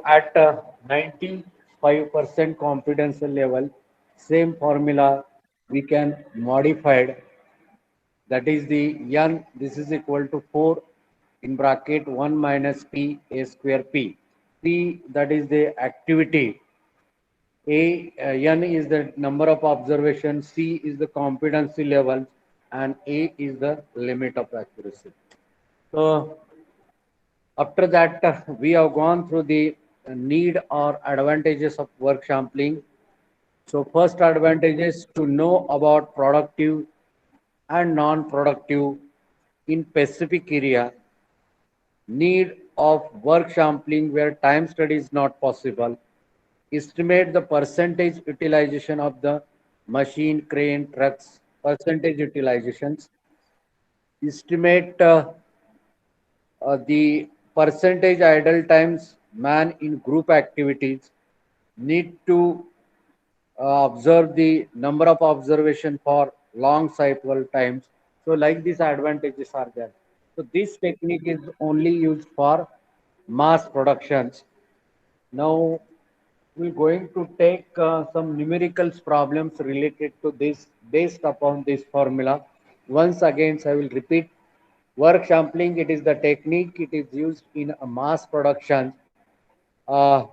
at 95% confidence level, same formula we can modify it. That is the n, this is equal to 4 in bracket 1 minus p a square p. P, that is the activity. N is the number of observations, C is the competency level, and A is the limit of accuracy. So after that, we have gone through the need or advantages of work sampling. So first advantage is to know about productive and non-productive in specific area. Need of work sampling where time study is not possible. Estimate the percentage utilization of the machine, crane, trucks, percentage utilizations. Estimate the percentage idle times man in group activities. Need to observe the number of observation for long cycle times. So like these advantages are there. So this technique is only used for mass productions. Now we're going to take some numerical problems related to this based upon this formula. Once again, I will repeat. Work sampling, it is the technique, it is used in a mass production. Uh,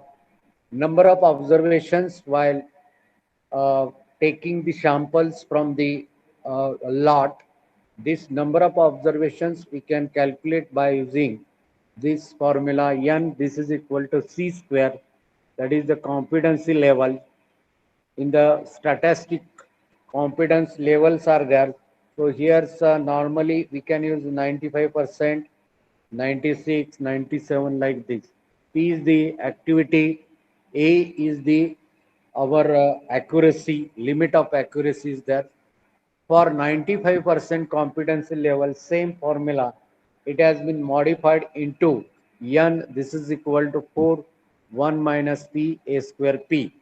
Number of observations while uh, taking the samples from the lot. This number of observations we can calculate by using this formula n, this is equal to c square, that is the competency level. In the statistic, competence levels are there. So here's normally we can use 95%, 96, 97 like this. P is the activity, A is the our accuracy, limit of accuracy is there. For 95% competency level, same formula, it has been modified into n, this is equal to 4, 1 minus p, a square p.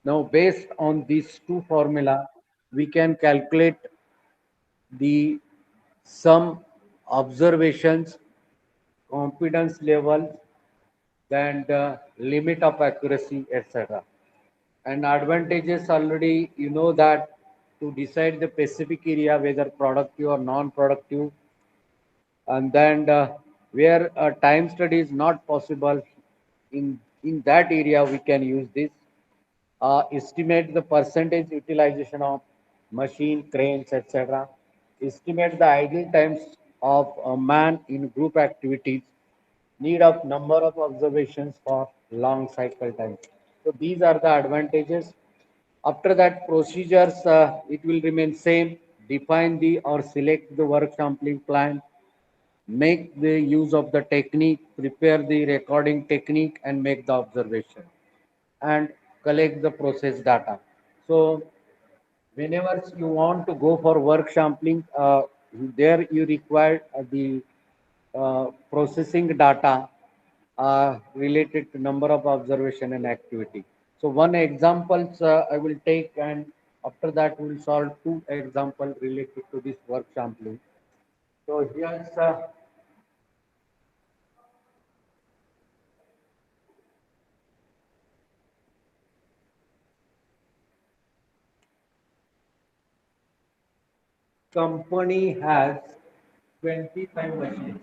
Now, based on these two formula, we can calculate the some observations, confidence level, and limit of accuracy, etc. And advantages already you know that to decide the specific area whether productive or non-productive, and then where time study is not possible, in that area we can use this. Estimate the percentage utilization of machine, cranes, etc. Estimate the idle times of a man in group activities. Need of number of observations for long cycle time. So these are the advantages. After that procedures, it will remain same. Define the or select the work sampling plan, make the use of the technique, prepare the recording technique, and make the observation and collect the process data. So whenever you want to go for work sampling, there you require the processing data related to number of observation and activity. So one examples I will take, and after that we will solve two examples related to this work sampling. So here's company has 25 machines.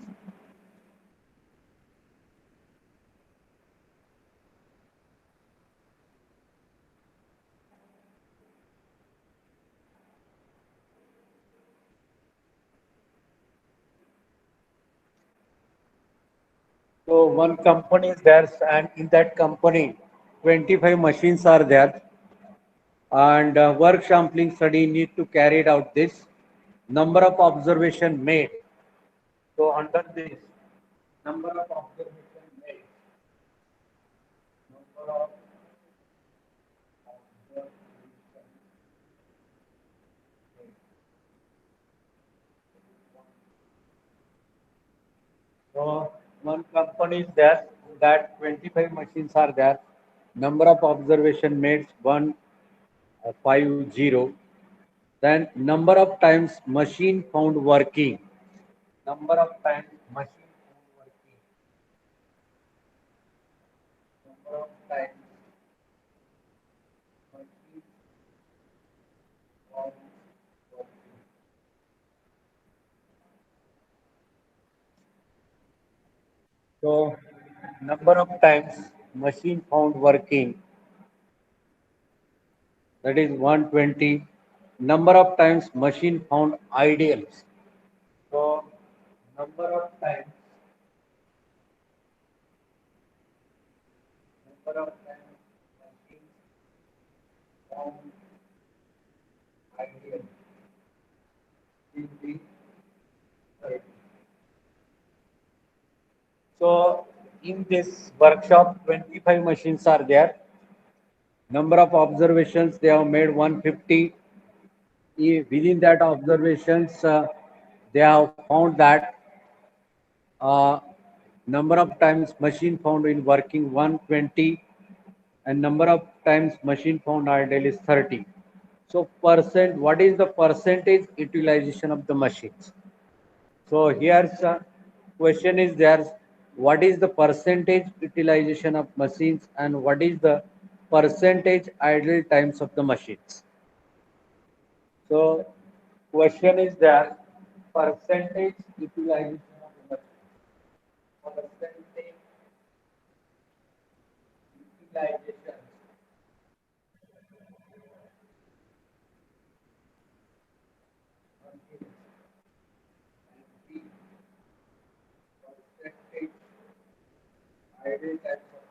So one company is there, and in that company, 25 machines are there, and work sampling study need to carry out this number of observation made. So under this number of observation made, number of so one company is there, that 25 machines are there. Number of observation made 150. Then number of times machine found working. Number of times machine found working. So number of times machine found working, that is 120. Number of times machine found ideal. So number of times, number of times machine found ideal will be 30. So in this workshop, 25 machines are there. Number of observations they have made 150. Within that observations, they have found that uh, number of times machine found in working 120 and number of times machine found idle is 30. So what is the percentage utilization of the machines? So here's a question is there, what is the percentage utilization of machines and what is the percentage idle times of the machines? So question is there, percentage utilization of the machines, percentage utilization and the percentage idle times of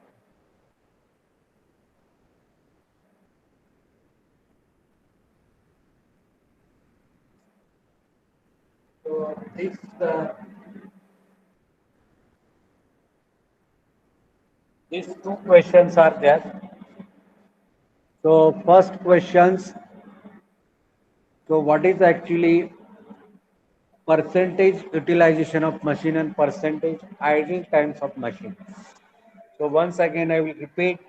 machines. So these two questions are there. So first questions, so what is actually percentage utilization of machine and percentage idle times of machine? So once again, I will repeat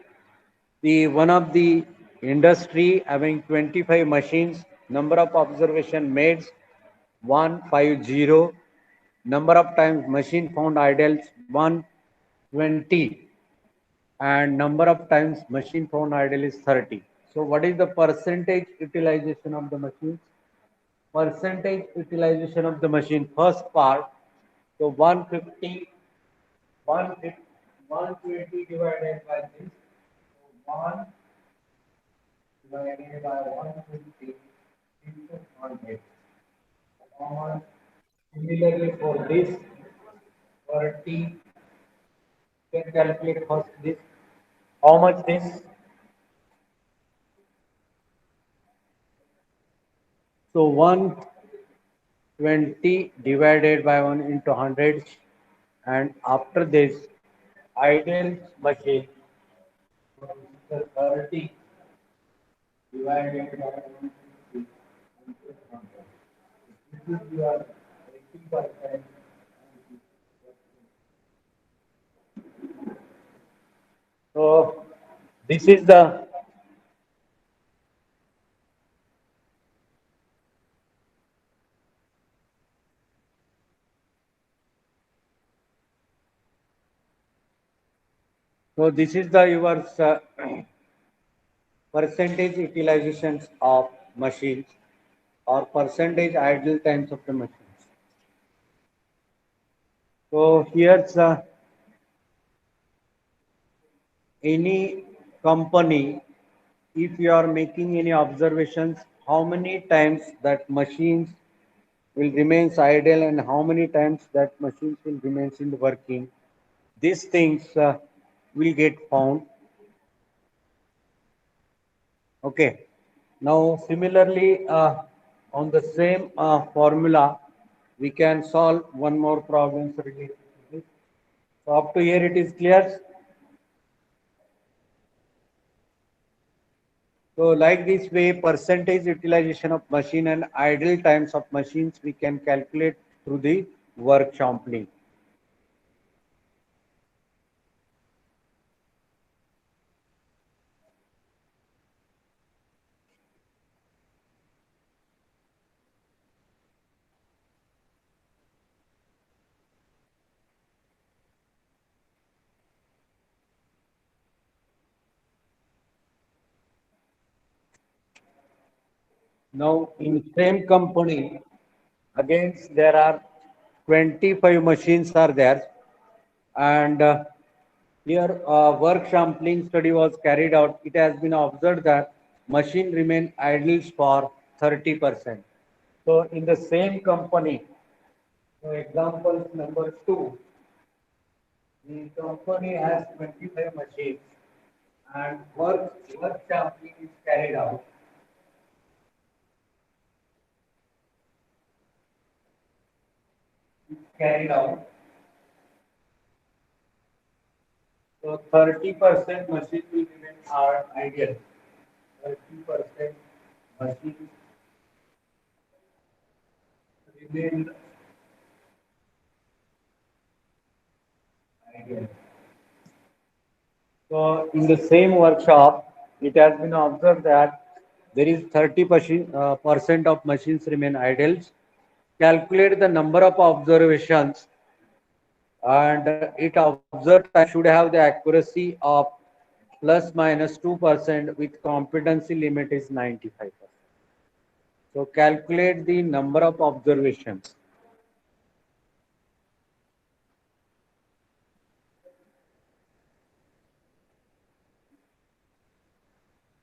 the one of the industry having 25 machines, number of observation made 150, number of times machine found idle 120, and number of times machine found idle is 30. So what is the percentage utilization of the machines? Percentage utilization of the machine, first part, so 150, 150, 120 divided by this, so 1 divided by 150 into 100. On similarly for this, for T, you can calculate first this. How much this? So 120 divided by 1 into 100, and after this, ideal machine, so this is 30 divided by 150 into 100. This is your 80%. So this is the, so this is the your percentage utilizations of machines or percentage idle times of the machines. So here's any company, if you are making any observations, how many times that machines will remains idle and how many times that machines will remains in working, these things will get found. Okay. Now, similarly, on the same formula, we can solve one more problem related to this. So, up to here, it is clear. So, like this way, percentage utilization of machine and idle times of machines we can calculate through the work sampling. Now, in same company, again, there are 25 machines are there. And here, work sampling study was carried out. It has been observed that machine remain idle for 30%. So, in the same company, so example number two, the company has 25 machines and work sampling is carried out. Carried out. So 30% machine will remain are ideal. 30% machines remain ideal. So in the same workshop, it has been observed that there is 30% of machines remain idle. Calculate the number of observations, and it observed time should have the accuracy of plus minus 2% with competency limit is 95%. So calculate the number of observations.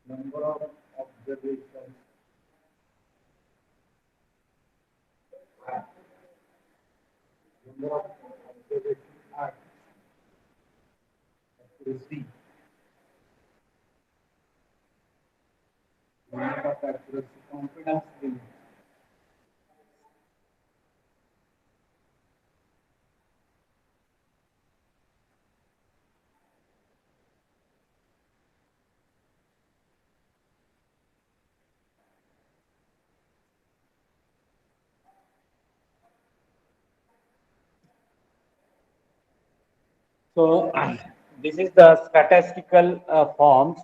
Number of observations. Number of observations at accuracy. Limit of accuracy. Confidence limit. So this is the statistical forms.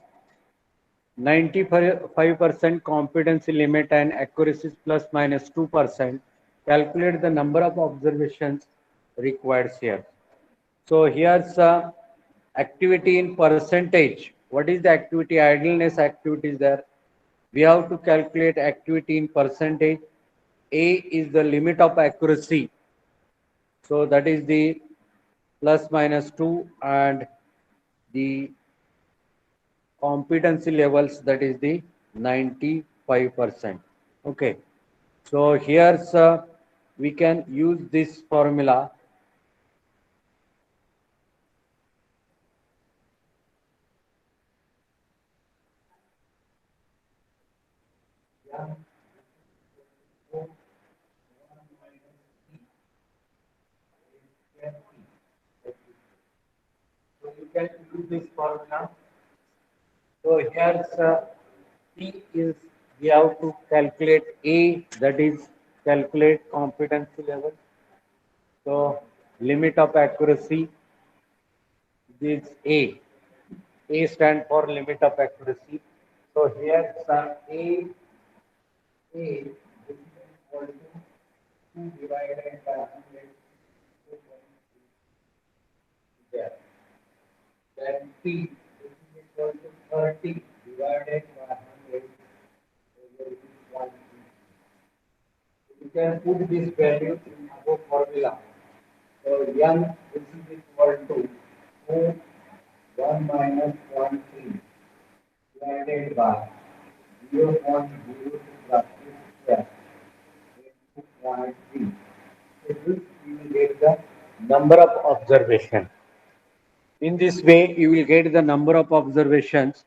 95% competency limit and accuracy is plus minus 2%. Calculate the number of observations required here. So here's activity in percentage. What is the activity? Idleness activity is there. We have to calculate activity in percentage. A is the limit of accuracy. So that is the plus minus 2, and the competency levels, that is the 95%. Okay. So here's we can use this formula. So you can use this formula. So here's P is we have to calculate A, that is calculate competency level. So limit of accuracy is A. A stand for limit of accuracy. So here's A is equal to 2 divided by 100 there. Then P is equal to 30 divided by 100 over 1. You can put this value in above formula. So N is equal to 2, 1 minus 1 3 divided by 0.02 plus 2 square into 0.3. So this you will get the number of observation. In this way, you will get the number of observations.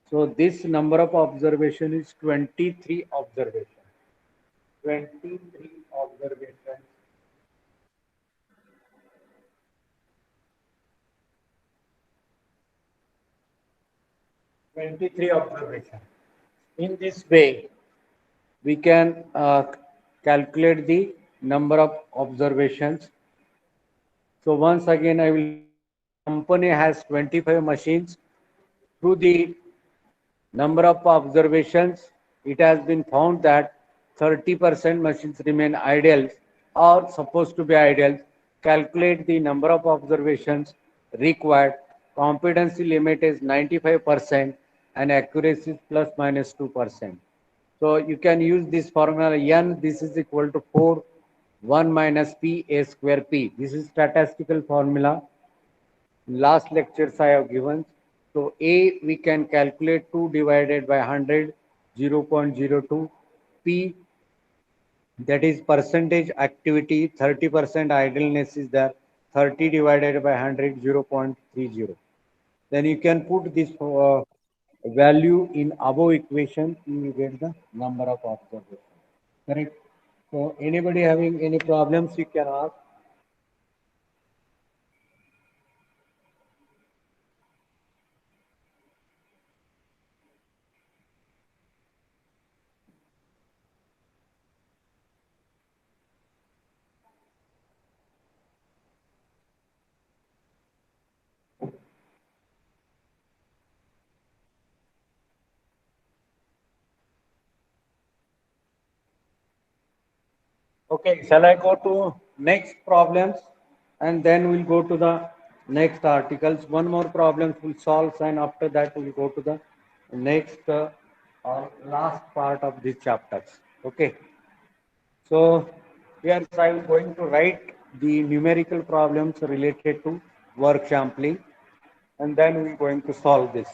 So this number of observation is 23 observations. 23 observations. 23 observations. In this way, we can calculate the number of observations. So once again, I will repeat, the company has 25 machines. Through the number of observations, it has been found that 30% machines remain idle or supposed to be idle. Calculate the number of observations required. Competency limit is 95% and accuracy is plus minus 2%. So you can use this formula n, this is equal to 4, 1 minus p a square p. This is statistical formula. last lectures I have given. So A we can calculate 2 divided by 100, 0.02. P, that is percentage activity, 30% idleness is there, 30 divided by 100, 0.30. Then you can put this value in above equation, you will get the number of observations. Correct? So anybody having any problems, you can ask. Okay, shall I go to next problems and then we'll go to the next articles. One more problem we'll solve and after that we'll go to the next or last part of this chapters. Okay. So here I'm going to write the numerical problems related to work sampling and then we're going to solve this.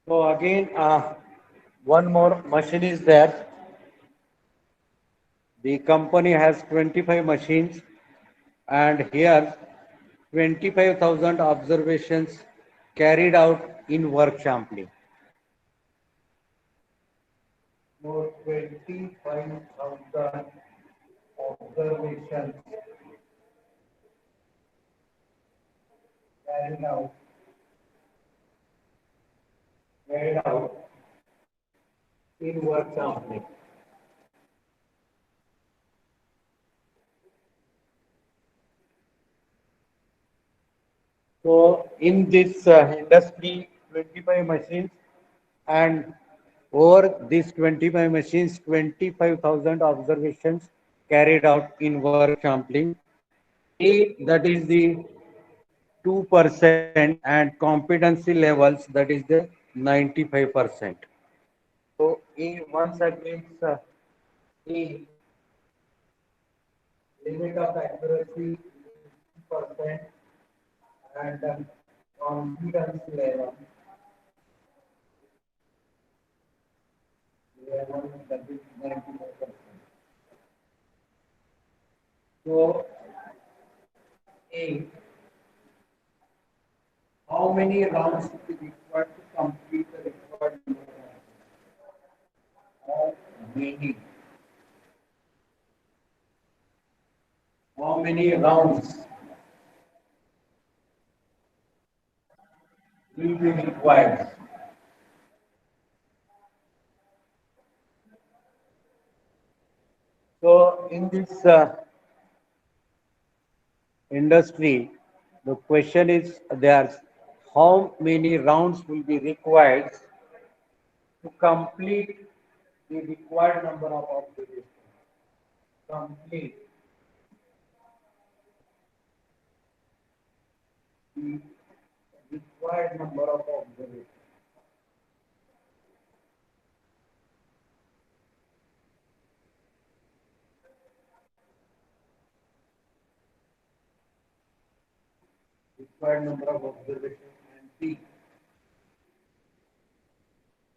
So again, one more machine is there. The company has 25 machines and here 25,000 observations carried out in work sampling. So 25,000 observations carried out, carried out in work sampling. So in this industry, 25 machines and over these 25 machines, 25,000 observations carried out in work sampling. A, that is the 2% and competency levels that is the 95%. So A once again A limit of accuracy 2% and confidence level that is 95%. So A, how many rounds will be required to complete the required number of rounds? How many? How many rounds will be required? So in this industry, the question is there how many rounds will be required to complete the required number of observations. Complete the required number of observations. Required number of observations and P.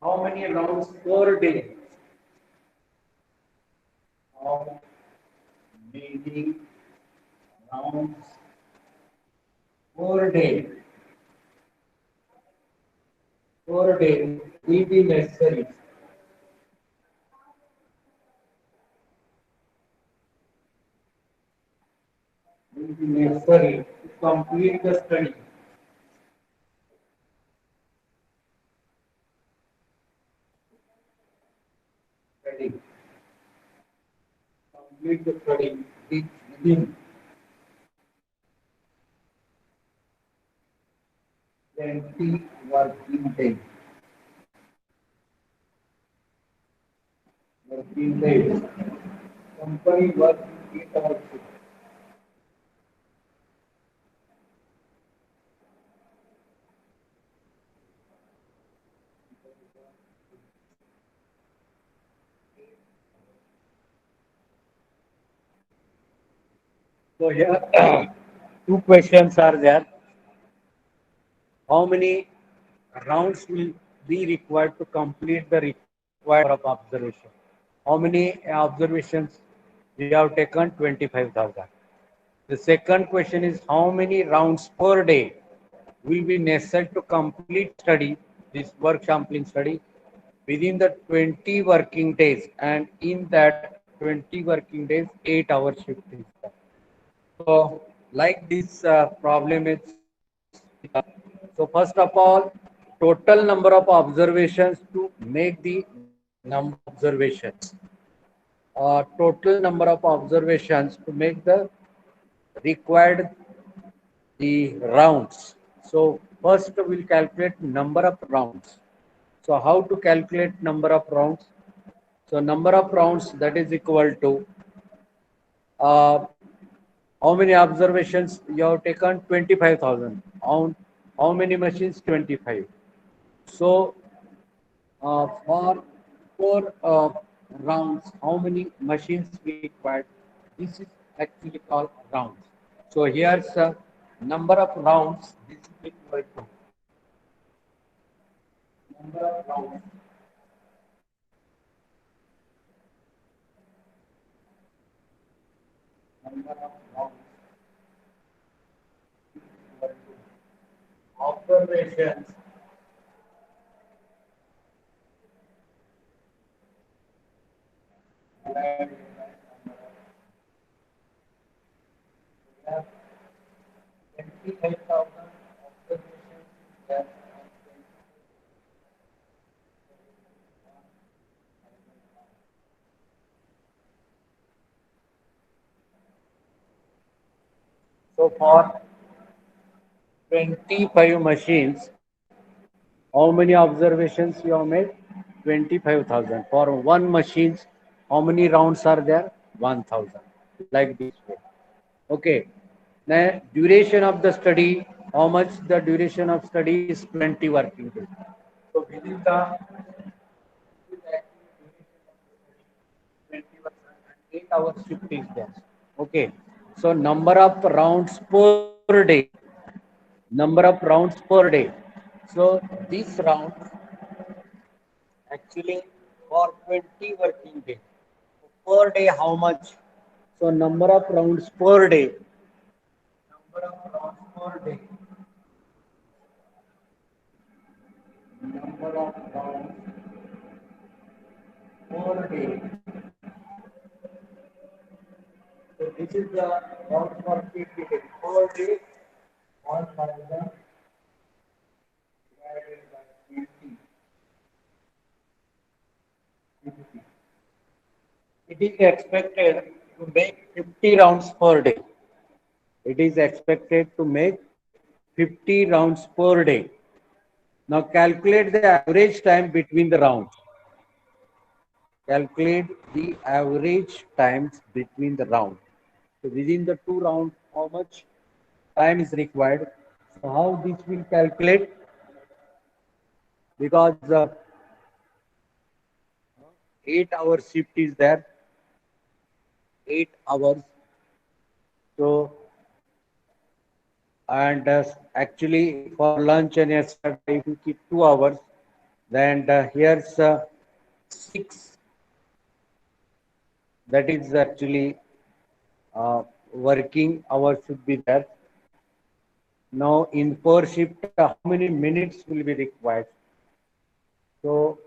How many rounds per day? How many rounds per day? Per day will be necessary. Will be necessary to complete the study. complete the study within 20 working days. Working days. Company work 8 hours shift. So here two questions are there. How many rounds will be required to complete the required number of observation? How many observations we have taken? 25,000. The second question is how many rounds per day will be necessary to complete study, this work sampling study, within the 20 working days, and in that 20 working days, 8 hour shift is there. So like this problem is given. So first of all, total number of observations to make the number of observations. Total number of observations to make the required the rounds. So first we'll calculate number of rounds. So how to calculate number of rounds? So number of rounds that is equal to uh, how many observations you have taken? 25,000. How many machines? 25. So for four rounds, how many machines we required? This is actually called rounds. So here's number of rounds. This is equal to number of rounds. Number of rounds equal to observations divided by number of 25,000 observations that so for 25 machines, how many observations you have made? 25,000. For one machines, how many rounds are there? 1,000. Like this way. Okay. Now, duration of the study, how much the duration of study is 20 working days. So within the 8 hours shift is there. Okay. So number of rounds per day. Number of rounds per day. So this round actually for 20 working days. Per day how much? So number of rounds per day. Number of rounds per day. Number of rounds per day. So this is the round for 50 days. Per day 1,000 divided by 20. 50. It is expected to make 50 rounds per day. It is expected to make 50 rounds per day. Now calculate the average time between the rounds. Calculate the average times between the rounds. So within the two rounds, how much time is required? So how this will calculate? Because 8 hour shift is there, 8 hours. So and actually for lunch and extra if you keep 2 hours, then here's 6. That is actually working hours should be there. Now in per shift, how many minutes will be required? So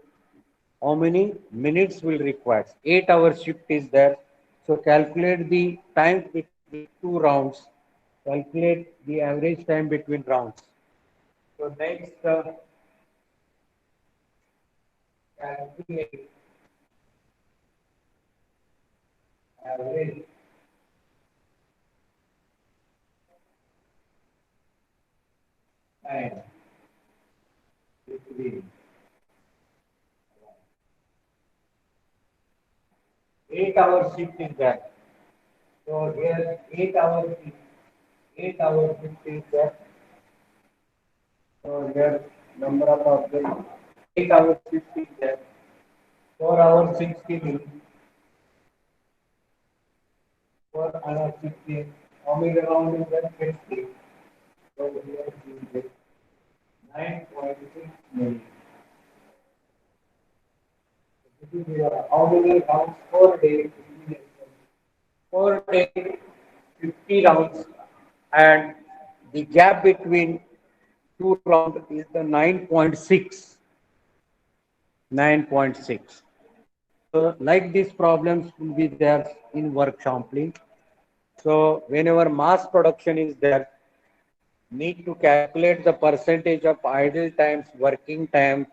how many minutes will require? 8 hour shift is there. So calculate the time between two rounds. Calculate the average time between rounds. So next, calculate average time between 8 hours shift is there. So here 8 hours shift is there. So here number of objects 8 hours shift is there. 4 hours 60 minutes. 4 hours 60. How many round is there? 50. So here is 9.6 minutes. This is how many rounds? 4 days. 4 days, 50 rounds, and the gap between two rounds is the 9.6. 9.6. So, like these problems will be there in work sampling. So, whenever mass production is there, need to calculate the percentage of idle times, working time,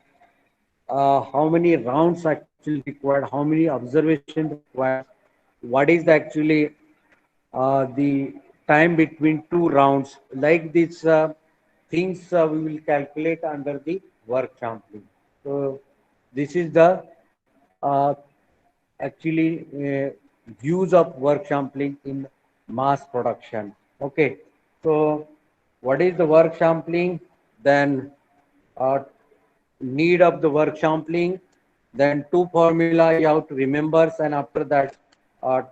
how many rounds actually required, how many observations required, what is actually the time between two rounds. Like these things we will calculate under the work sampling. So this is the uh, actually views of work sampling in mass production. Okay, so what is the work sampling? Then need of the work sampling, then two formula you have to remember, and after that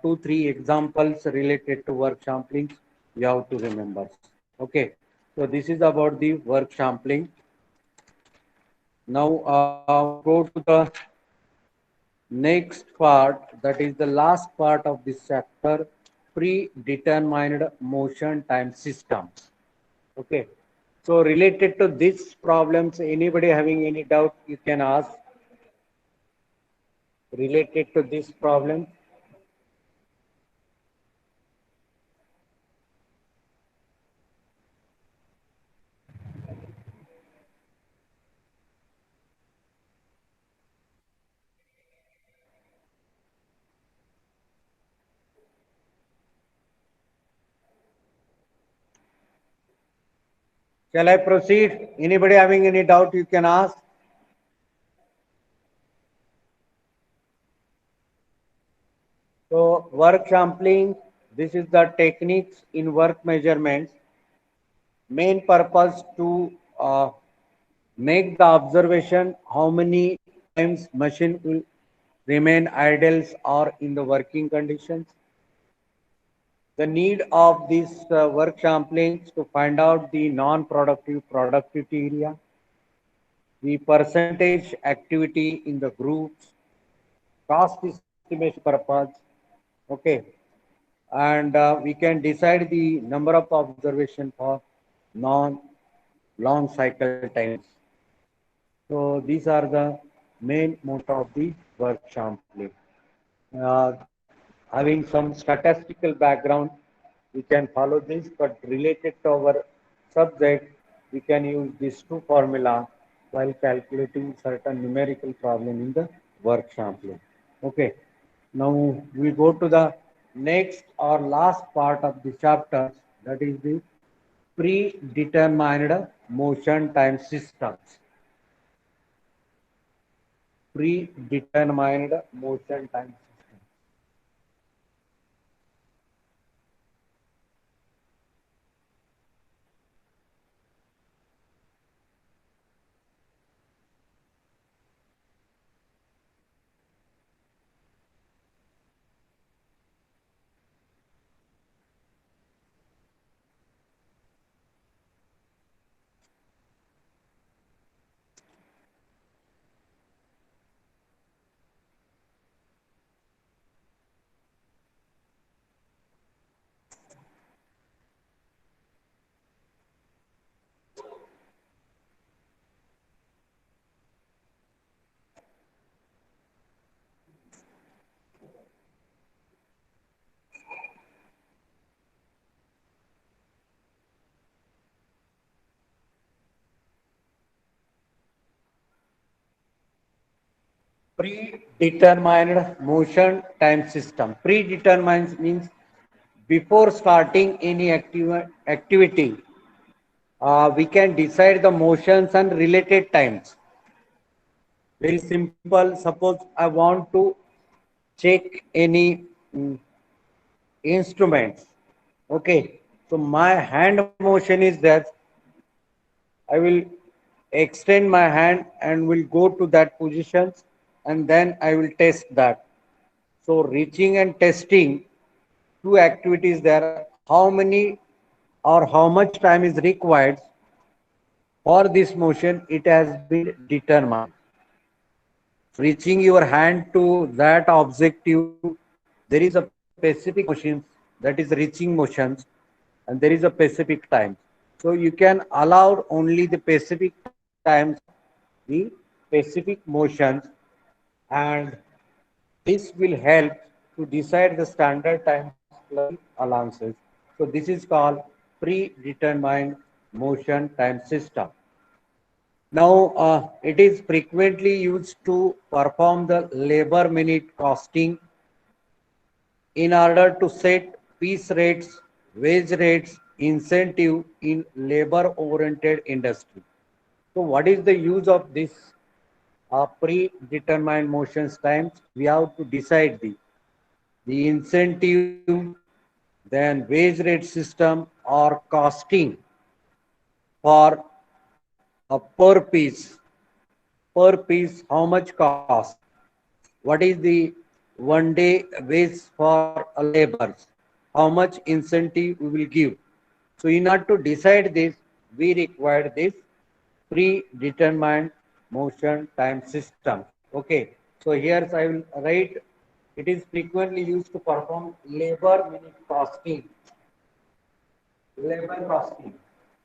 two three examples related to work sampling you have to remember. Okay, so this is about the work sampling. Now we go to the next part, that is the last part of this chapter, predetermined motion time systems. Okay, so related to these problems, anybody having any doubt you can ask related to this problem. Shall I proceed? Anybody having any doubt you can ask. So work sampling, this is the techniques in work measurements. Main purpose to make the observation how many times machine will remain idles or in the working conditions. The need of this work sampling to find out the non-productive productivity area, the percentage activity in the groups, cost estimation purpose. Okay, and we can decide the number of observation for non long cycle times. So these are the main motto of the work sampling. Uh, Having some statistical background, we can follow this, but related to our subject, we can use these two formula while calculating certain numerical problem in the work sampling. Okay, now we go to the next or last part of the chapter, that is the predetermined motion time systems. Predetermined motion time systems. Predetermined motion time system. Predetermined means before starting any activity, we can decide the motions and related times. Very simple. Suppose I want to check any instruments. Okay. So my hand motion is that I will extend my hand and will go to that positions and then I will test that. So reaching and testing, two activities there. How many or how much time is required for this motion? It has been determined. Reaching your hand to that objective, there is a specific motions, that is reaching motions, and there is a specific time. So you can allow only the specific times for the specific motions, and this will help to decide the standard times plus allowances. So this is called predetermined motion time system. Now, it is frequently used to perform the labor minute costing in order to set piece rates, wage rates, incentive in labor-oriented industry. So, what is the use of this predetermined motions times? We have to decide the incentive, then wage rate system or costing for a per piece how much cost, what is the 1 day wage for laborers, how much incentive we will give. So in order to decide this, we require this predetermined motion time system. Okay, so here I will write, it is frequently used to perform labor minute costing. Labor costing.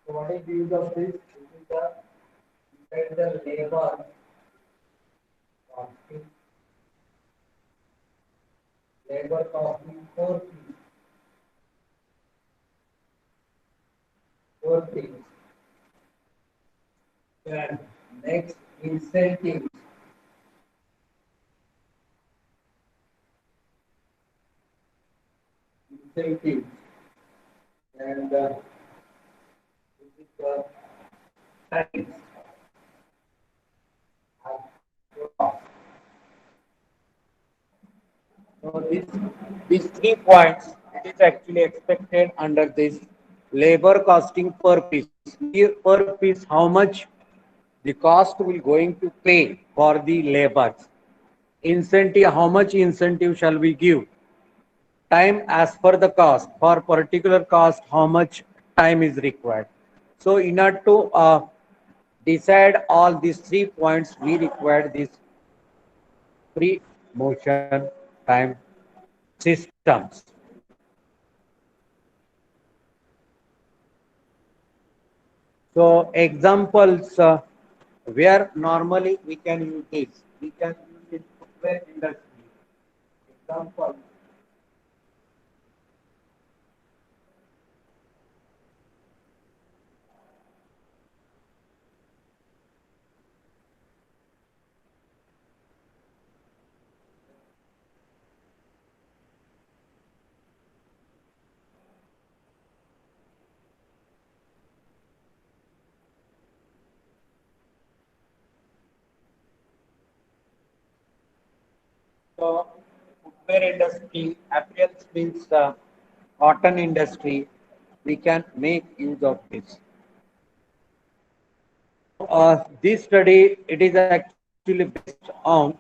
So what is the use of this? This is the labor costing, labor costing four things. Then next incentives. Incentives. And this is the times. So these 3 points, it is actually expected under this labor costing per piece. Per piece, how much the cost will going to pay for the labors. Incentive, how much incentive shall we give? Time as per the cost. For particular cost, how much time is required? So in order to decide all these 3 points, we require this pre-motion time systems. So examples where normally we can use this. We can use it in footwear industry. Example. So footwear industry, apparel means cotton industry, we can make use of this. This study, it is actually based on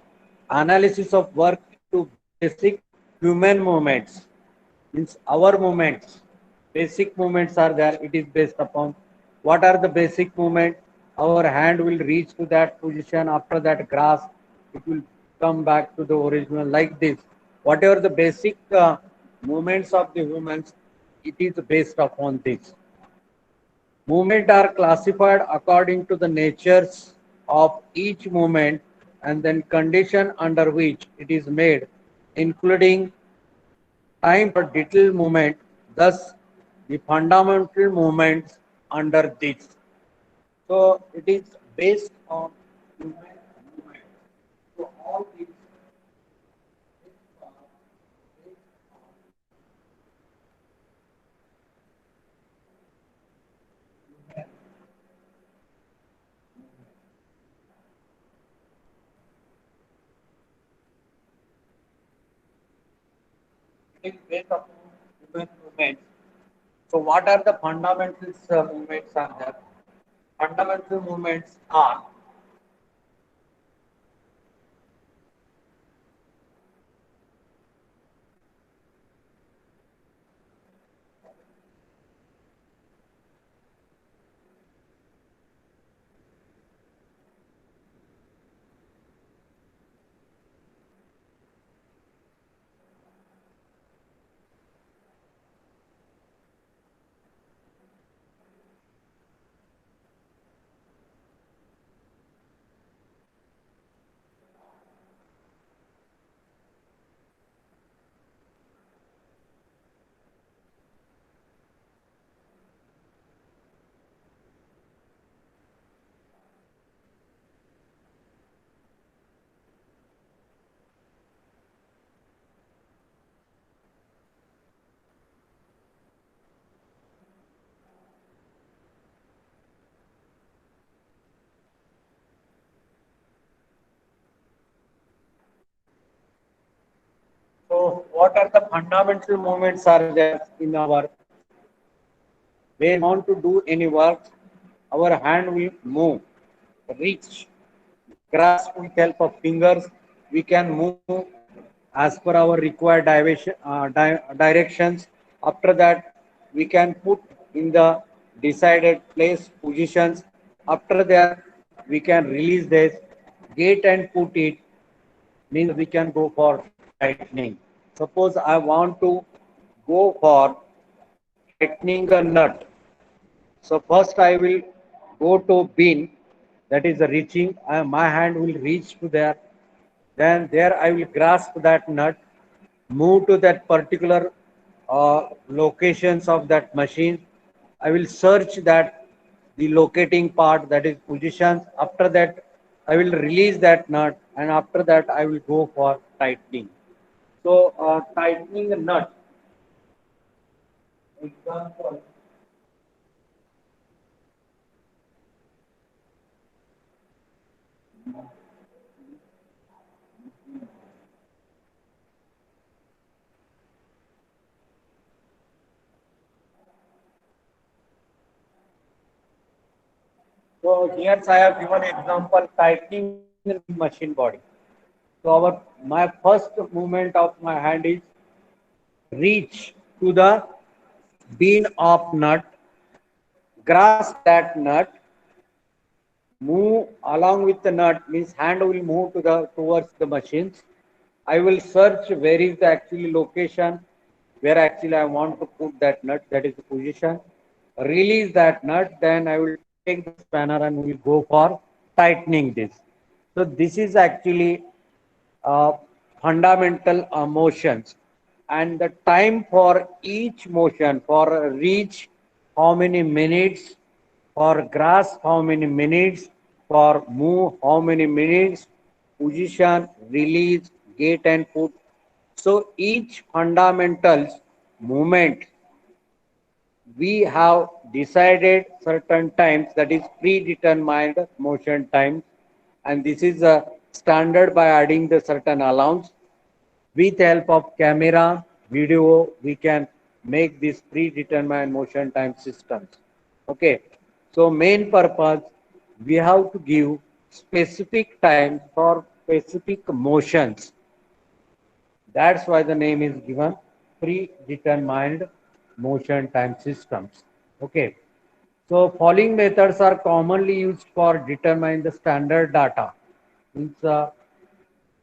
analysis of work to basic human movements. Means our movements, basic movements are there. It is based upon what are the basic movement. Our hand will reach to that position. After that grass, it will come back to the original like this. Whatever the basic movements of the humans, it is based upon this. Movement are classified according to the natures of each movement and then condition under which it is made, including time for detailed movement. Thus, the fundamental movements under this. So it is based on human movement. So all these is based upon human movements. So what are the fundamental movements are there? Fundamental movements are so what are the fundamental movements are there in our when we want to do any work, our hand will move, reach, grasp with help of fingers. We can move as per our required directions. After that, we can put in the decided place positions. After that, we can release this, get and put it, means we can go for tightening. Suppose I want to go for tightening a nut. So first I will go to bin, that is the reaching. My hand will reach to there. Then there I will grasp that nut, move to that particular locations of that machine. I will search that the locating part, that is positions. After that, I will release that nut, and after that I will go for tightening. So tightening a nut. Example. So here I have given example tightening machine body. So my first movement of my hand is reach to the bean of nut, grasp that nut, move along with the nut, means hand will move to the towards the machines. I will search where is the actually location where actually I want to put that nut, that is the position. Release that nut, then I will take the spanner and will go for tightening this. So this is actually fundamental motions, and the time for each motion, for reach how many minutes, for grasp how many minutes, for move how many minutes, position, release, get and put. So each fundamentals movement we have decided certain times, that is predetermined motion time, and this is a standard by adding the certain allowance. With help of camera video we can make this predetermined motion time systems. Okay, so main purpose, we have to give specific time for specific motions. That's why the name is given predetermined motion time systems. Okay. So following methods are commonly used for determining the standard data. Means,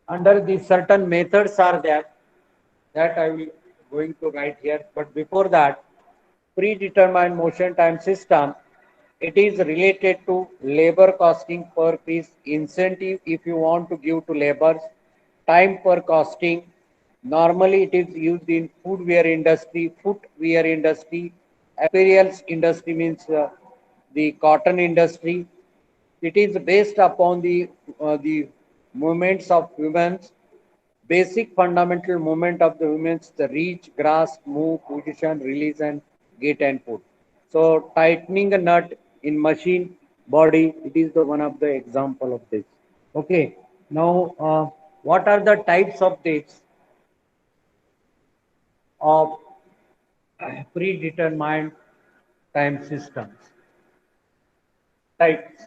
under these certain methods are there that I will going to write here. But before that, predetermined motion time system, it is related to labor costing per piece, incentive if you want to give to laborers, time per costing. Normally it is used in footwear industry, apparels industry, means the cotton industry. It is based upon the movements of humans, basic fundamental movement of the humans, the reach, grasp, move, position, release, and get and put. So tightening a nut in machine body, it is the one of the example of this. Okay. Now, what are the types of this? of predetermined time systems. Types.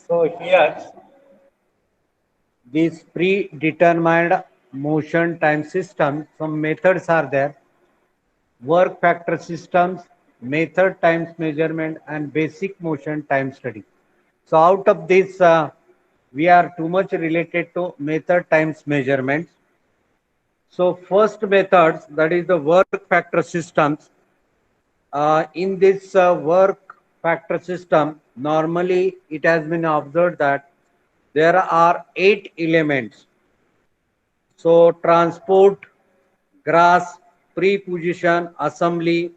So here these predetermined motion time systems, some methods are there: work factor systems, method times measurement, and basic motion time study. So out of this, we are too much related to method times measurements. So first methods, that is the work factor systems. In this work factor system, normally it has been observed that there are 8 elements. So transport, grasp, preposition, assembly,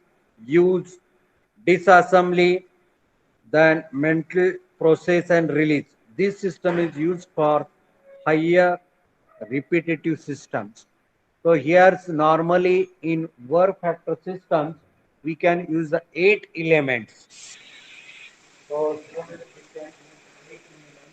use, disassembly, then mental process and release. This system is used for higher repetitive systems. So here's normally in work factor systems, we can use the 8 elements. So students, we can use 8 elements.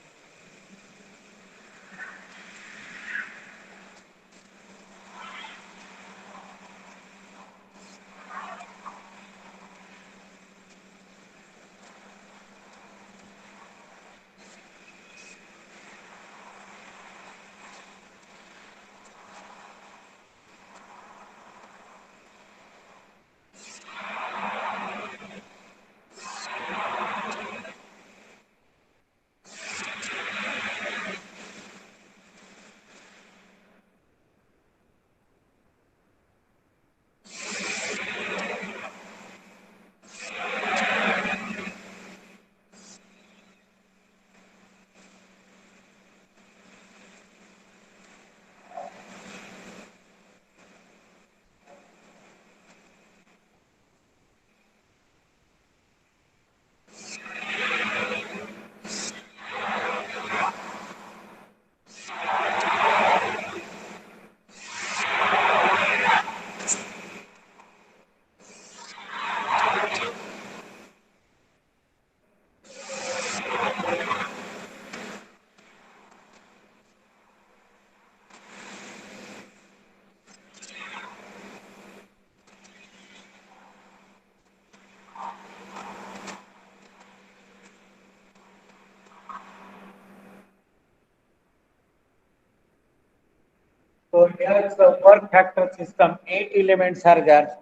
So here's the work factor system. 8 elements are there.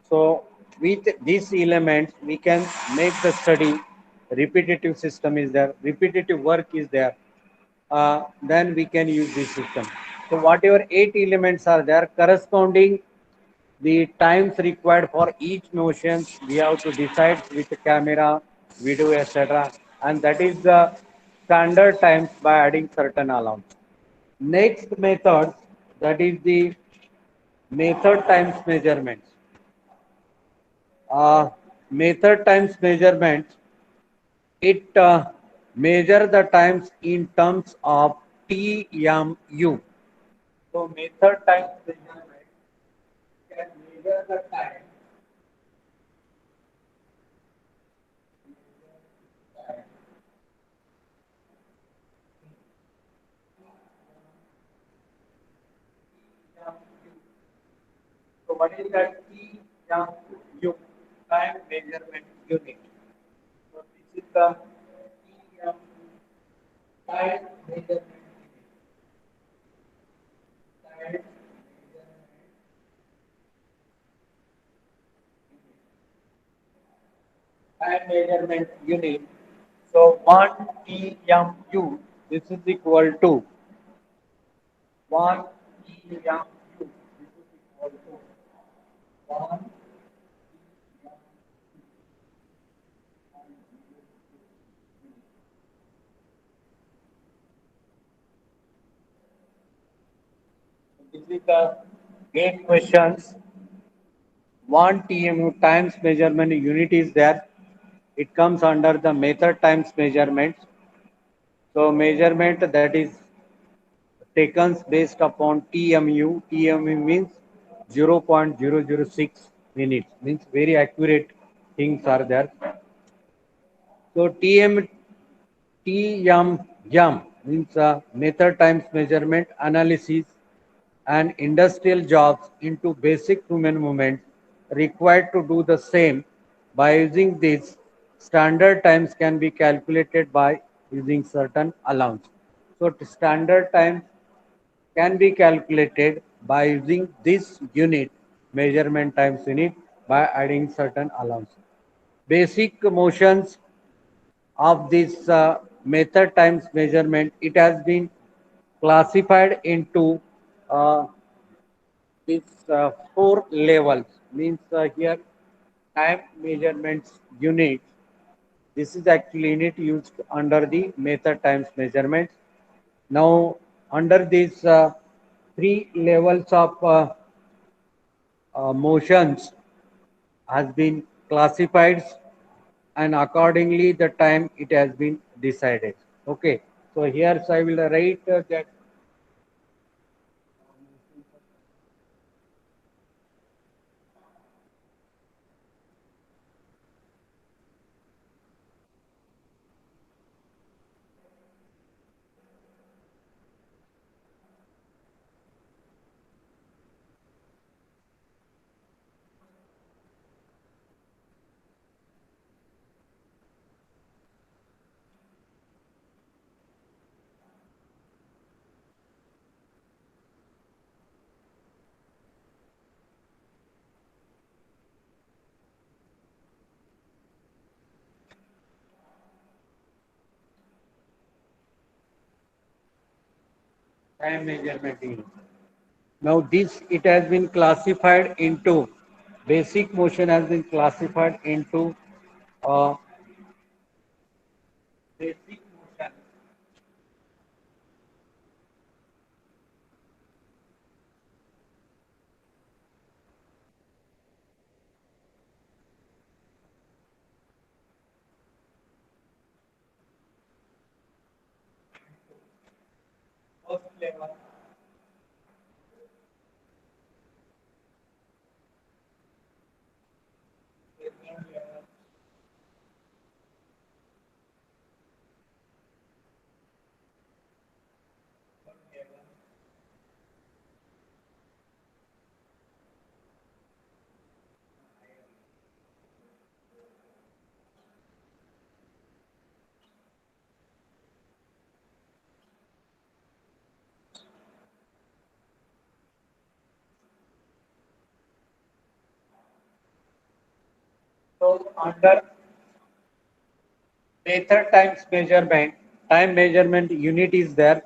So with these elements, we can make the study. Repetitive system is there. Repetitive work is there. Then we can use this system. So whatever 8 elements are there, corresponding the times required for each motion, we have to decide with the camera, video, etc. And that is the standard times by adding certain allowance. Next method, that is the method times measurements. Method times measurements, it measure the times in terms of TMU. So method times measurement can measure the time what is the TMU, time measurement unit? So this is the TMU, time measurement unit. Time measurement unit. So 1 TMU, this is equal to 1 TMU. This is equal to 1. This is the gate questions. 1 TMU times measurement unit is there. It comes under the method times measurement. So measurement that is taken based upon TMU. TMU means 0.006 minutes. Means very accurate things are there. So TM means method times measurement analysis and industrial jobs into basic human movements required to do the same. By using this, standard times can be calculated by using certain allowance. So standard time can be calculated by using this unit, measurement times unit, by adding certain allowance. Basic motions of this method times measurement, it has been classified into uh, these four levels. Means here time measurements unit. This is actually unit used under the method times measurement. Now under these three levels of motions has been classified and accordingly the time it has been decided. Okay, so here I will write that time measurement unit. Now this it has been classified into basic motion has been classified into uh, basic motion. First level, second level, third level. So under method times measurement, time measurement unit is there.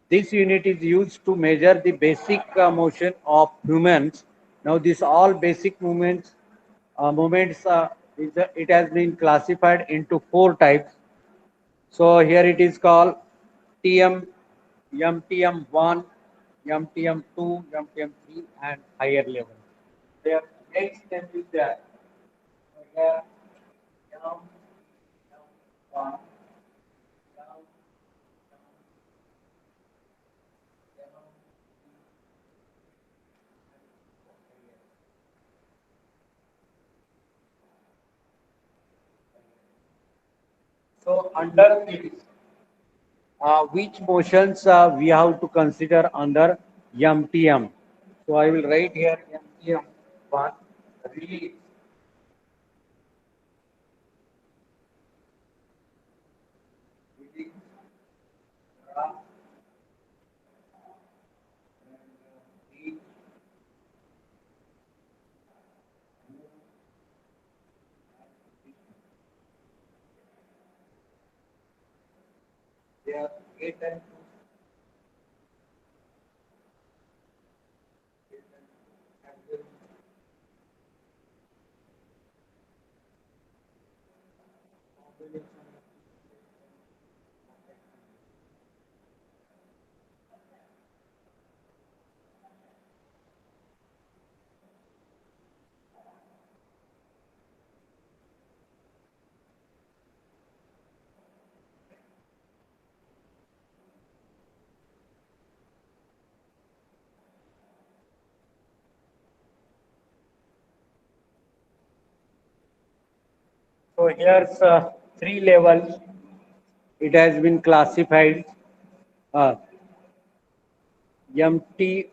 This unit is used to measure the basic motion of humans. Now, this all basic movements, it has been classified into four types. So here it is called TM, MTM1, MTM2, MTM3, and higher level. Their next step is that here MTM1, so under this, which motions we have to consider under MTM. So I will write here So here's three levels. It has been classified uh, MT,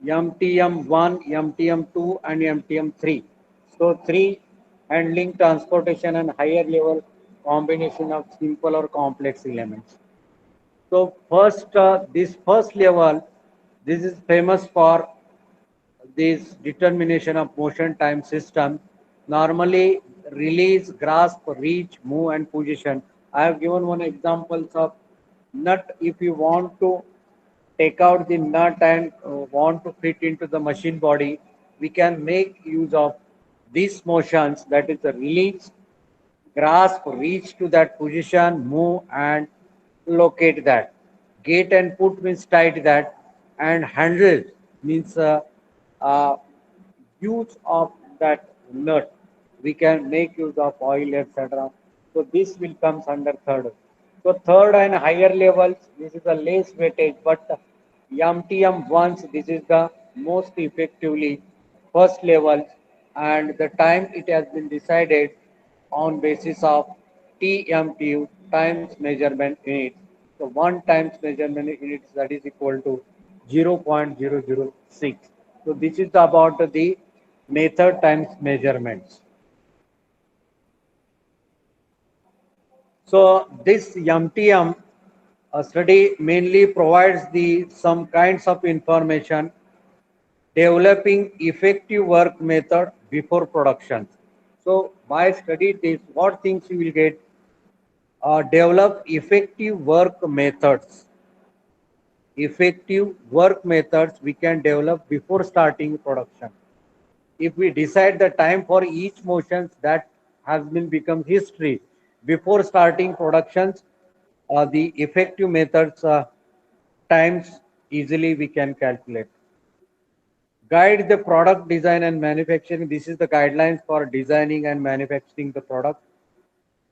MTM1, MTM2, and MTM3. So three handling transportation and higher level combination of simple or complex elements. So first, this first level, this is famous for this determination of motion time system. Normally release, grasp, reach, move, and position. I have given one examples of nut. If you want to take out the nut and want to fit into the machine body, we can make use of these motions, that is the release, grasp, reach to that position, move and locate that. Gate and put means tight that, and handle means uh, use of that nut. We can make use of oil, etc. So this will comes under third. So third and higher levels, this is the less weightage, but MTM once this is the most effectively first level, and the time it has been decided on basis of TMTU times measurement units. So one times measurement units, that is equal to 0.006. So this is about the method times measurements. So this MTM study mainly provides the some kinds of information developing effective work method before production. So by study this, what things you will get? Develop effective work methods. Effective work methods we can develop before starting production. If we decide the time for each motions, that has been become history. Before starting productions, the effective methods times easily we can calculate. Guide the product design and manufacturing. This is the guidelines for designing and manufacturing the product.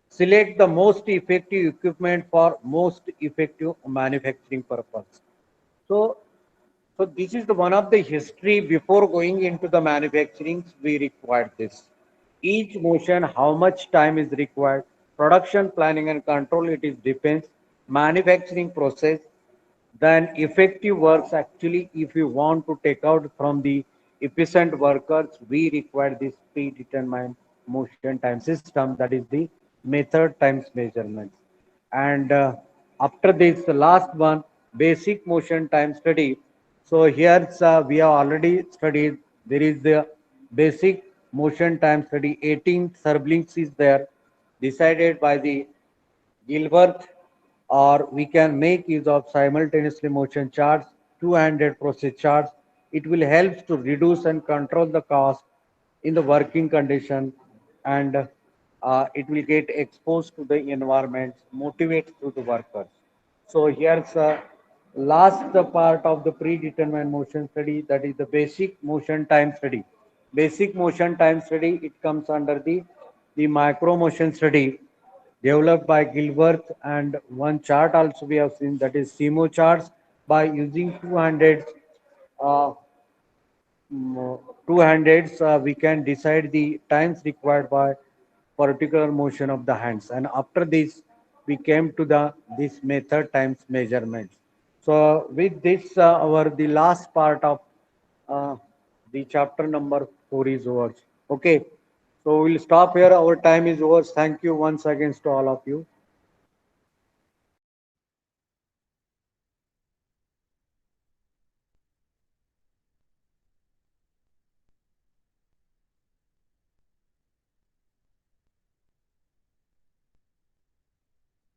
Select the most effective equipment for most effective manufacturing purpose. So, so this is the one of the history before going into the manufacturing. We required this. Each motion, how much time is required, production planning and control. It is depends manufacturing process. Then effective works, actually if you want to take out from the efficient workers, we require this predetermined motion time system, that is the method times measurements. And after this, the last one, basic motion time study. So here we have already studied, there is the basic motion time study, 18 serblings is there, decided by the Gilbert, or we can make use of simultaneously motion charts, two-handed process charts. It will help to reduce and control the cost in the working condition, and it will get exposed to the environment, motivate to the workers. So here's last part of the predetermined motion study, that is the basic motion time study. Basic motion time study, it comes under the micro motion study developed by Gilbert, and one chart also we have seen, that is CMO charts. By using 200 uh, 200s, we can decide the times required by particular motion of the hands, and after this we came to the this method times measurements. So with this our the last part of uh, the chapter number 4 is over. Okay, so we'll stop here. Our time is over. Thank you once again to all of you.